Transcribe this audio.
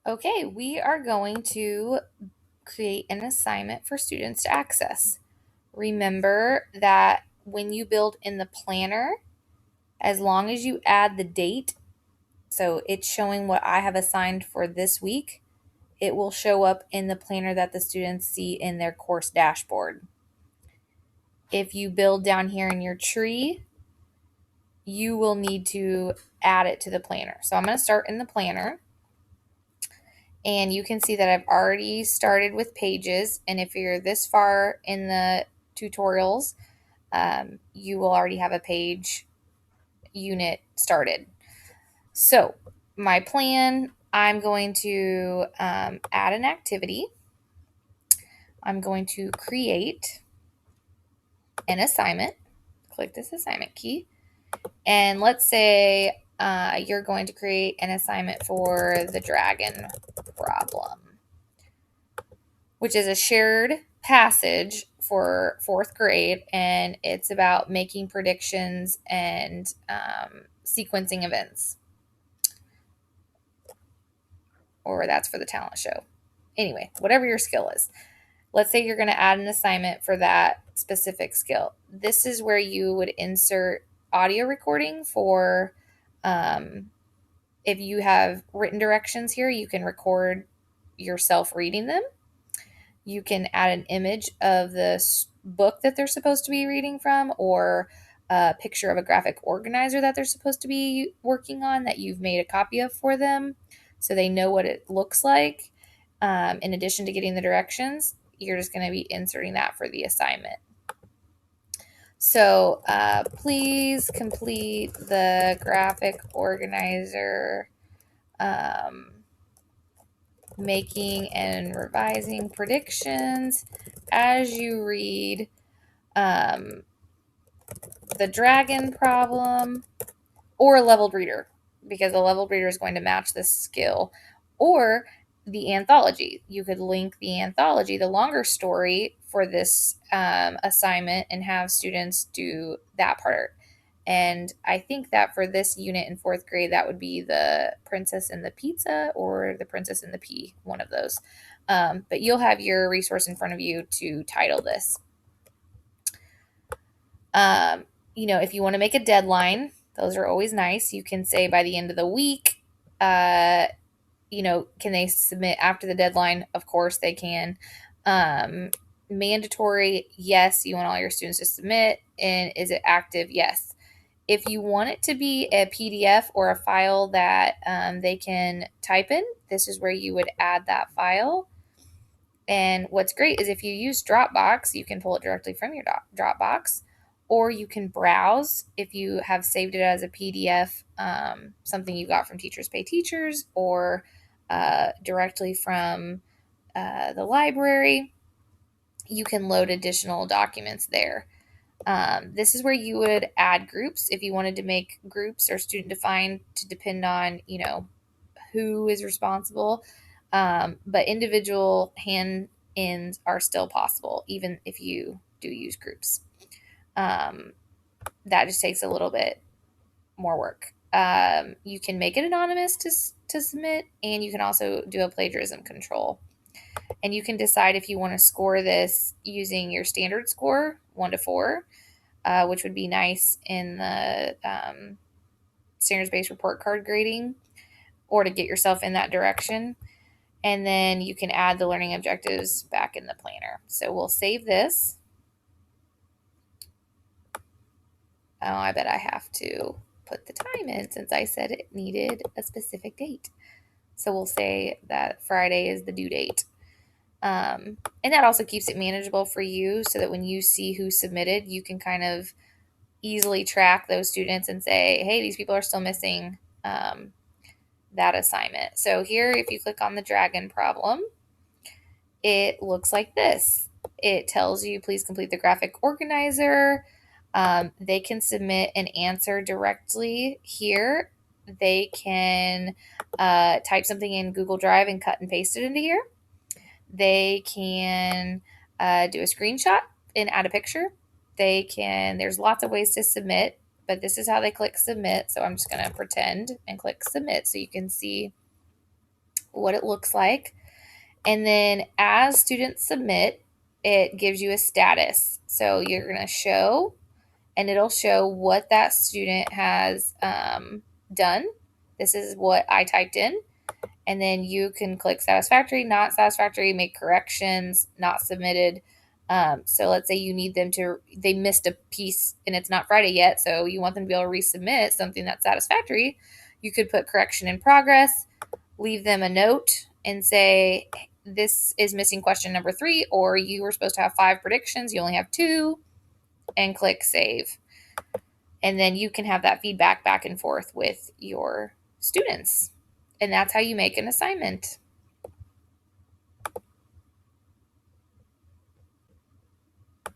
Okay, we are going to create an assignment for students to access. Remember that when you build in the planner, as long as you add the date, so it's showing what I have assigned for this week, it will show up in the planner that the students see in their course dashboard. If you build down here in your tree, you will need to add it to the planner. So I'm going to start in the planner. And you can see that I've already started with pages. And if you're this far in the tutorials, you will already have a page unit started. So my plan, I'm going to add an activity. I'm going to create an assignment. Click this assignment key. And let's say you're going to create an assignment for the dragon problem, which is a shared passage for fourth grade, and it's about making predictions and sequencing events. Or that's for the talent show. Anyway, whatever your skill is. Let's say you're going to add an assignment for that specific skill. This is where you would insert audio recording for if you have written directions here, you can record yourself reading them. You can add an image of the book that they're supposed to be reading from, or a picture of a graphic organizer that they're supposed to be working on that you've made a copy of for them so they know what it looks like. In addition to getting the directions, you're just going to be inserting that for the assignment. So please complete the graphic organizer making and revising predictions as you read the dragon problem, or a leveled reader, because a leveled reader is going to match this skill, or the anthology. You could link the anthology, the longer story, for this assignment and have students do that part. And I think that for this unit in fourth grade, that would be the Princess and the Pizza or the Princess and the Pea, one of those. But you'll have your resource in front of you to title this. If you want to make a deadline, those are always nice. You can say by the end of the week. Can they submit after the deadline? Of course they can. Mandatory, yes, you want all your students to submit. And is it active? Yes. If you want it to be a PDF or a file that they can type in, this is where you would add that file. And what's great is if you use Dropbox, you can pull it directly from your Dropbox, or you can browse if you have saved it as a PDF, something you got from Teachers Pay Teachers, or directly from the library. You can load additional documents there. This is where you would add groups if you wanted to make groups or student defined to depend on, who is responsible. But individual hand-ins are still possible, even if you do use groups. That just takes a little bit more work. You can make it anonymous to submit, and you can also do a plagiarism control. And you can decide if you want to score this using your standard score, 1 to 4, which would be nice in the standards-based report card grading, or to get yourself in that direction. And then you can add the learning objectives back in the planner. So we'll save this. Oh, I bet I have to put the time in since I said it needed a specific date. So we'll say that Friday is the due date. And that also keeps it manageable for you so that when you see who submitted, you can kind of easily track those students and say, hey, these people are still missing that assignment. So here, if you click on the dragon problem, it looks like this. It tells you, please complete the graphic organizer. They can submit an answer directly here. They can type something in Google Drive and cut and paste it into here. They can do a screenshot and add a picture. There's lots of ways to submit, but this is how they click submit. So I'm just going to pretend and click submit so you can see what it looks like. And then as students submit, it gives you a status. So you're going to show, and it'll show what that student has done. This is what I typed in. And then you can click satisfactory, not satisfactory, make corrections, not submitted. So let's say you need them to, they missed a piece and it's not Friday yet, so you want them to be able to resubmit something that's satisfactory. You could put correction in progress, leave them a note and say, this is missing question number 3, or you were supposed to have 5 predictions, you only have 2, and click save. And then you can have that feedback back and forth with your students. And that's how you make an assignment.